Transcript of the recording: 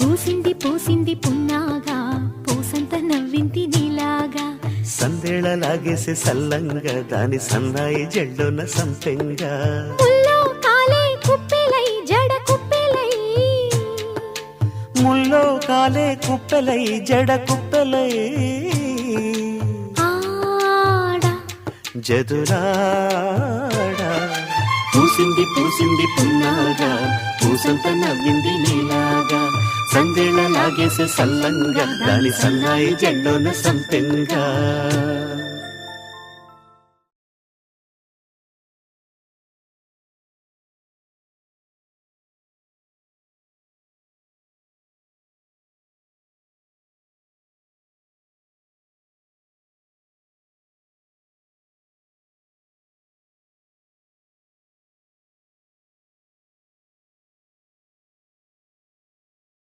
పూసింది పూసింది పున్నాగా పూసంత నవ్వింది నీలాగా సందేళలాగేసే సల్లంగా దాని సన్నాయి జల్లున సంపెంగా ముల్లో కాలే కుప్పెలై జడ కుప్పెలై ముల్లో కాలే కుప్పెలై జడ కుప్పెలై ఆడా జదురాడా పూసింది పూసింది పున్నాగా పూసంత నవ్వింది నీలాగా సందేళలాగేసే సల్లంగా దాని సన్నాయి జల్లున సంపెంగా